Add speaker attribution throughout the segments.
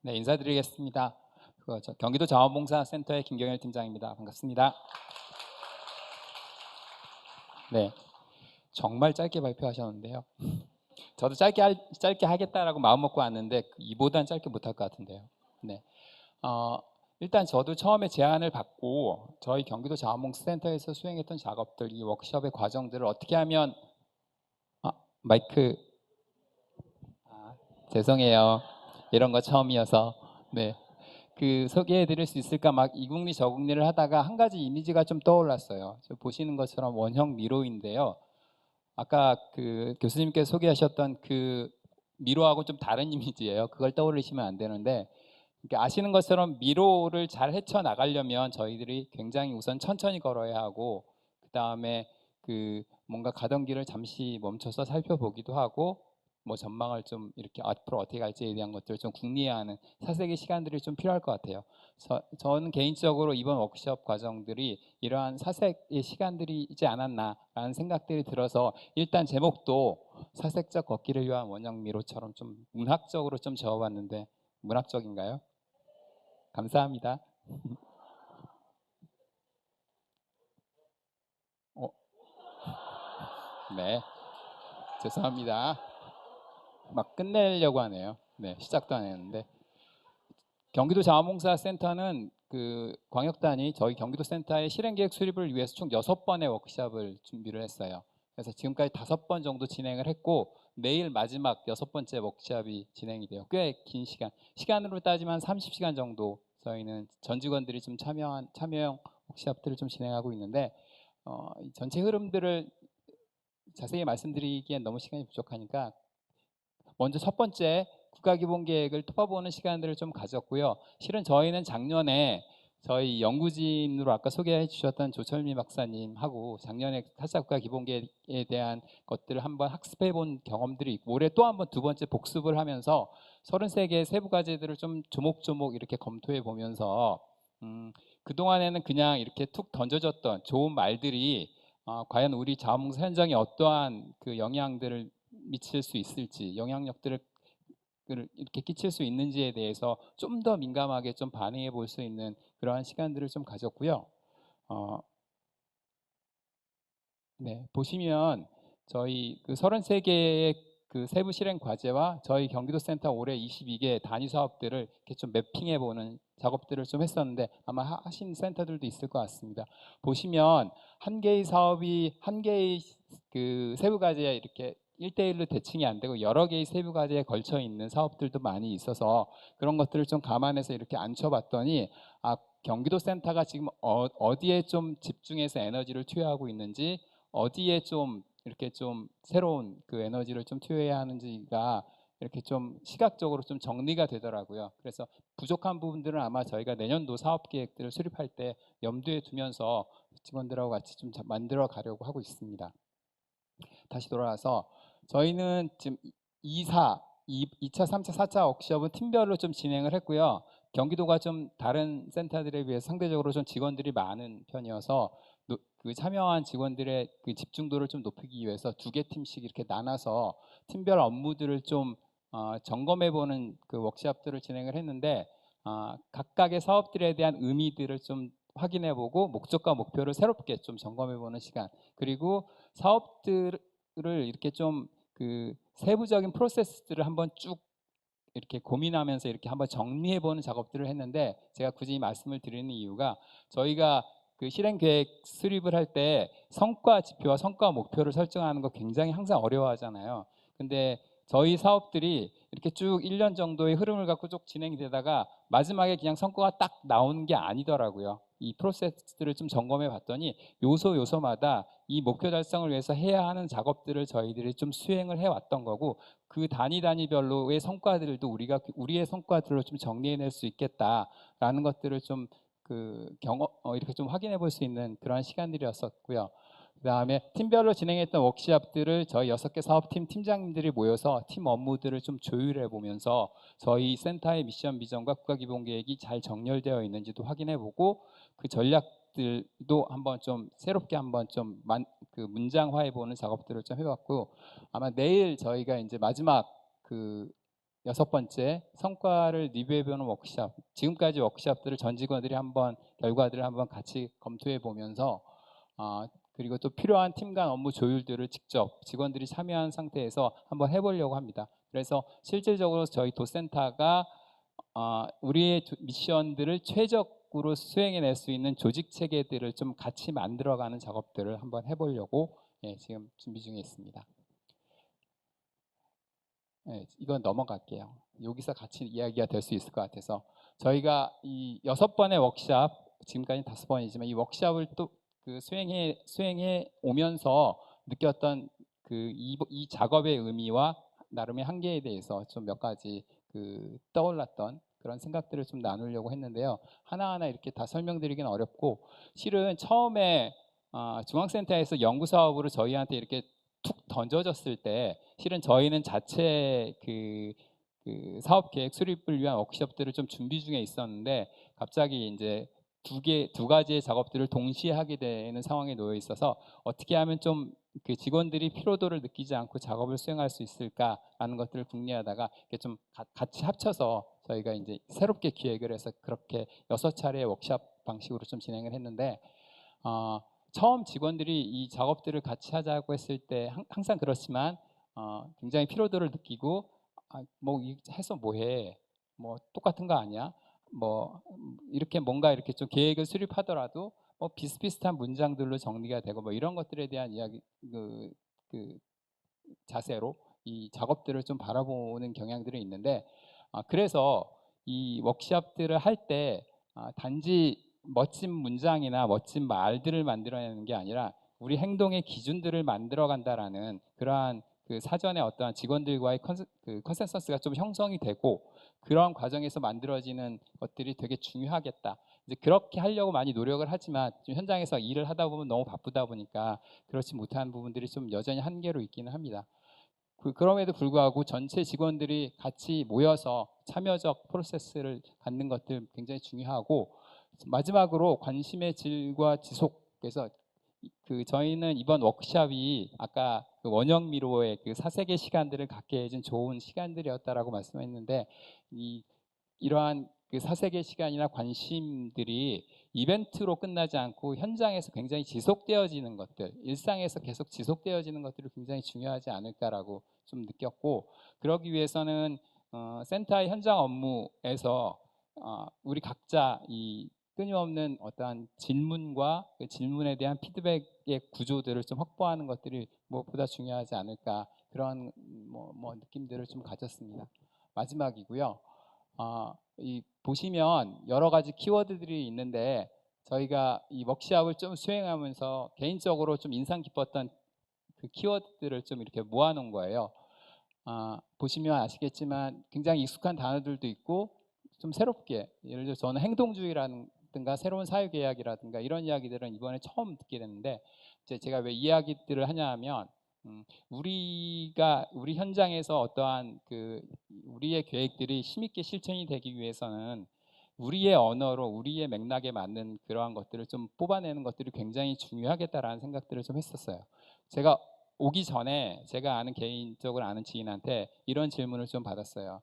Speaker 1: 네, 인사드리겠습니다. 경기도 자원봉사센터의 김경일 팀장입니다. 반갑습니다. 네, 정말 짧게 발표하셨는데요. 저도 짧게 하겠다라고 마음 먹고 왔는데 이보단 짧게 못할 것 같은데요. 네, 어, 일단 저도 처음에 제안을 받고 저희 경기도 자원봉사센터에서 수행했던 작업들, 이 워크숍의 과정들을 어떻게 하면 마이크 죄송해요. 이런 거 처음이어서 네. 소개해 드릴 수 있을까 막 이국리 저국리를 하다가 한 가지 이미지가 좀 떠올랐어요. 보시는 것처럼 원형 미로인데요. 아까 그 교수님께서 소개하셨던 그 미로하고 좀 다른 이미지예요. 그걸 떠올리시면 안 되는데, 그러니까 아시는 것처럼 미로를 잘 헤쳐나가려면 저희들이 굉장히 우선 천천히 걸어야 하고, 그 다음에 뭔가 가던 길을 잠시 멈춰서 살펴보기도 하고, 뭐 전망을 좀 이렇게 앞으로 어떻게 갈지에 대한 것들을 좀 궁리해야 하는 사색의 시간들이 좀 필요할 것 같아요. 저는 개인적으로 이번 워크숍 과정들이 이러한 사색의 시간들이지 않았나라는 생각들이 들어서 일단 제목도 사색적 걷기를 위한 원형 미로처럼 좀 문학적으로 좀 적어봤는데 문학적인가요? 감사합니다. 어, 네, 죄송합니다. 막 끝내려고 하네요. 네, 시작도 안 했는데. 경기도 자원봉사센터는 그 광역단이 저희 경기도 센터의 실행계획 수립을 위해서 총 6번의 워크숍을 준비를 했어요. 그래서 지금까지 5번 정도 진행을 했고 내일 마지막 6번째 워크숍이 진행이 돼요. 꽤 긴 시간으로 따지면 30시간 정도 저희는 전 직원들이 좀 참여형 워크숍들을 좀 진행하고 있는데 이 전체 흐름들을 자세히 말씀드리기엔 너무 시간이 부족하니까 먼저 첫 번째 국가기본계획을 뽑아보는 시간들을 좀 가졌고요. 실은 저희는 작년에 저희 연구진으로 아까 소개해 주셨던 조철미 박사님하고 작년에 타사국가기본계획에 대한 것들을 한번 학습해 본 경험들이 있고 올해 또 한번 두 번째 복습을 하면서 33개의 세부 과제들을 좀 조목조목 이렇게 검토해 보면서 그동안에는 그냥 이렇게 툭 던져졌던 좋은 말들이 과연 우리 자원봉사 현장에 어떠한 그 영향들을 미칠 수 있을지 영향력들을 이렇게 끼칠 수 있는지에 대해서 좀 더 민감하게 좀 반응해 볼 수 있는 그러한 시간들을 좀 가졌고요. 어, 네, 보시면 저희 그 33개의 그 세부 실행 과제와 저희 경기도 센터 올해 22개 단위 사업들을 이렇게 좀 매핑해 보는 작업들을 좀 했었는데 아마 하신 센터들도 있을 것 같습니다. 보시면 한 개의 사업이 한 개의 그 세부 과제에 이렇게 1대1로 대칭이 안 되고 여러 개의 세부 과제에 걸쳐 있는 사업들도 많이 있어서 그런 것들을 좀 감안해서 이렇게 앉혀봤더니 경기도 센터가 지금 어디에 좀 집중해서 에너지를 투여하고 있는지 어디에 좀 이렇게 좀 새로운 그 에너지를 좀 투여해야 하는지가 이렇게 좀 시각적으로 좀 정리가 되더라고요. 그래서 부족한 부분들은 아마 저희가 내년도 사업 계획들을 수립할 때 염두에 두면서 직원들하고 같이 좀 만들어 가려고 하고 있습니다. 다시 돌아와서 저희는 지금 2차, 3차, 4차 워크숍은 팀별로 좀 진행을 했고요. 경기도가 좀 다른 센터들에 비해 상대적으로 좀 직원들이 많은 편이어서 그 참여한 직원들의 그 집중도를 좀 높이기 위해서 2개 팀씩 이렇게 나눠서 팀별 업무들을 좀 점검해보는 그 워크숍들을 진행을 했는데 각각의 사업들에 대한 의미들을 좀 확인해보고 목적과 목표를 새롭게 좀 점검해보는 시간 그리고 사업들을 이렇게 좀 그 세부적인 프로세스들을 한번 쭉 이렇게 고민하면서 이렇게 한번 정리해보는 작업들을 했는데 제가 굳이 이 말씀을 드리는 이유가 저희가 그 실행 계획 수립을 할 때 성과 지표와 성과 목표를 설정하는 거 굉장히 항상 어려워하잖아요. 근데 저희 사업들이 이렇게 쭉 1년 정도의 흐름을 갖고 쭉 진행이 되다가 마지막에 그냥 성과가 딱 나오는 게 아니더라고요. 이 프로세스들을 좀 점검해 봤더니 요소마다 이 목표 달성을 위해서 해야 하는 작업들을 저희들이 좀 수행을 해 왔던 거고 그 단위별로의 성과들도 우리가 우리의 성과들로 좀 정리해낼 수 있겠다라는 것들을 좀 이렇게 좀 확인해 볼 수 있는 그런 시간들이었었고요. 그다음에 팀별로 진행했던 워크숍들을 저희 6개 사업팀 팀장님들이 모여서 팀 업무들을 좀 조율해 보면서 저희 센터의 미션 비전과 국가기본계획이 잘 정렬되어 있는지도 확인해 보고 그 전략들도 한번 좀 새롭게 한번 좀 문장화해 보는 작업들을 좀 해봤고 아마 내일 저희가 이제 마지막 그 6번째, 성과를 리뷰해보는 워크숍. 지금까지 워크숍들을 전 직원들이 한번 결과들을 한번 같이 검토해 보면서 그리고 또 필요한 팀 간 업무 조율들을 직접 직원들이 참여한 상태에서 한번 해보려고 합니다. 그래서 실질적으로 저희 도센터가 우리의 미션들을 최적으로 수행해낼 수 있는 조직 체계들을 좀 같이 만들어가는 작업들을 한번 해보려고 지금 준비 중에 있습니다. 네, 이건 넘어갈게요. 여기서 같이 이야기가 될 수 있을 것 같아서 저희가 이 6번의 워크샵, 지금까지 5번이지만 이 워크샵을 또 그 수행해 오면서 느꼈던 이 작업의 의미와 나름의 한계에 대해서 좀 몇 가지 떠올랐던 그런 생각들을 좀 나누려고 했는데요. 하나하나 이렇게 다 설명드리기는 어렵고, 실은 처음에 중앙센터에서 연구 사업으로 저희한테 이렇게 툭 던져졌을 때 실은 저희는 자체 사업 계획 수립을 위한 워크숍들을 좀 준비 중에 있었는데 갑자기 이제 두 가지의 작업들을 동시에 하게 되는 상황에 놓여 있어서 어떻게 하면 좀 그 직원들이 피로도를 느끼지 않고 작업을 수행할 수 있을까라는 것들을 궁리하다가 이렇게 좀 같이 합쳐서 저희가 이제 새롭게 기획을 해서 그렇게 6차례의 워크숍 방식으로 좀 진행을 했는데 처음 직원들이 이 작업들을 같이 하자고 했을 때 항상 그렇지만 굉장히 피로도를 느끼고 뭐 해서 뭐해, 뭐 똑같은 거 아니야, 뭐 이렇게 뭔가 이렇게 좀 계획을 수립하더라도 뭐 비슷비슷한 문장들로 정리가 되고 뭐 이런 것들에 대한 이야기 그 자세로 이 작업들을 좀 바라보는 경향들이 있는데 그래서 이 워크숍들을 할 때 단지 멋진 문장이나 멋진 말들을 만들어내는 게 아니라 우리 행동의 기준들을 만들어 간다라는 그러한 사전에 어떠한 직원들과의 컨센서스가 좀 형성이 되고 그런 과정에서 만들어지는 것들이 되게 중요하겠다. 이제 그렇게 하려고 많이 노력을 하지만 좀 현장에서 일을 하다 보면 너무 바쁘다 보니까 그렇지 못한 부분들이 좀 여전히 한계로 있기는 합니다. 그럼에도 불구하고 전체 직원들이 같이 모여서 참여적 프로세스를 갖는 것들 굉장히 중요하고, 마지막으로 관심의 질과 지속. 그래서 저희는 이번 워크숍이 아까 원영미로의 사색의 시간들을 갖게 해준 좋은 시간들이었다라고 말씀했는데 이러한 사색의 시간이나 관심들이 이벤트로 끝나지 않고 현장에서 굉장히 지속되어지는 것들, 일상에서 계속 지속되어지는 것들이 굉장히 중요하지 않을까라고 좀 느꼈고, 그러기 위해서는 센터의 현장 업무에서 우리 각자 이 끊임없는 어떠한 질문과 그 질문에 대한 피드백의 구조들을 좀 확보하는 것들이 무엇보다 중요하지 않을까, 그런 뭐 느낌들을 좀 가졌습니다. 마지막이고요. 보시면 여러 가지 키워드들이 있는데 저희가 이 워크숍을 좀 수행하면서 개인적으로 좀 인상 깊었던 그 키워드들을 좀 이렇게 모아놓은 거예요. 보시면 아시겠지만 굉장히 익숙한 단어들도 있고 좀 새롭게, 예를 들어 저는 행동주의라든가 새로운 사회계약이라든가 이런 이야기들은 이번에 처음 듣게 됐는데, 제가 왜 이야기들을 하냐 하면 우리 현장에서 어떠한 우리의 계획들이 힘있게 실천이 되기 위해서는 우리의 언어로 우리의 맥락에 맞는 그러한 것들을 좀 뽑아내는 것들이 굉장히 중요하겠다라는 생각들을 좀 했었어요. 제가 오기 전에 제가 개인적으로 아는 지인한테 이런 질문을 좀 받았어요.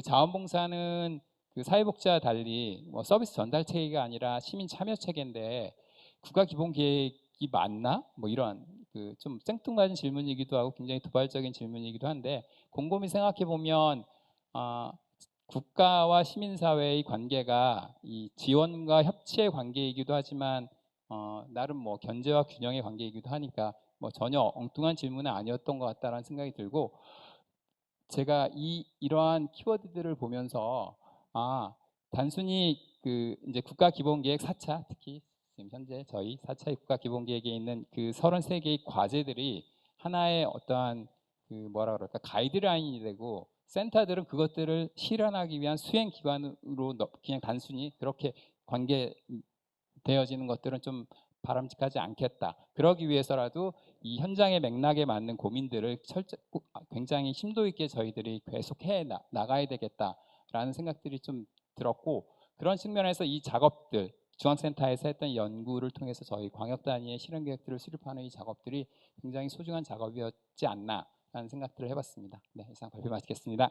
Speaker 1: 자원봉사는 사회복지와 달리 뭐 서비스 전달 체계가 아니라 시민 참여 체계인데 국가기본계획이 맞나? 뭐 이런 좀 생뚱맞은 질문이기도 하고 굉장히 도발적인 질문이기도 한데, 곰곰이 생각해 보면 국가와 시민사회의 관계가 이 지원과 협치의 관계이기도 하지만 나름 뭐 견제와 균형의 관계이기도 하니까 뭐 전혀 엉뚱한 질문은 아니었던 것 같다라는 생각이 들고, 제가 이러한 키워드들을 보면서 단순히 이제 국가기본계획 4차, 특히 지금 현재 저희 4차 국가기본계획에 있는 33개의 과제들이 하나의 어떠한 뭐라 그럴까 가이드라인이 되고, 센터들은 그것들을 실현하기 위한 수행 기관으로 그냥 단순히 그렇게 관계되어지는 것들은 좀 바람직하지 않겠다. 그러기 위해서라도 이 현장의 맥락에 맞는 고민들을 굉장히 심도 있게 저희들이 계속해 나가야 되겠다라는 생각들이 좀 들었고, 그런 측면에서 이 작업들, 중앙센터에서 했던 연구를 통해서 저희 광역 단위의 실현 계획들을 수립하는 이 작업들이 굉장히 소중한 작업이었지 않나라는 생각들을 해봤습니다. 네, 이상 발표 마치겠습니다.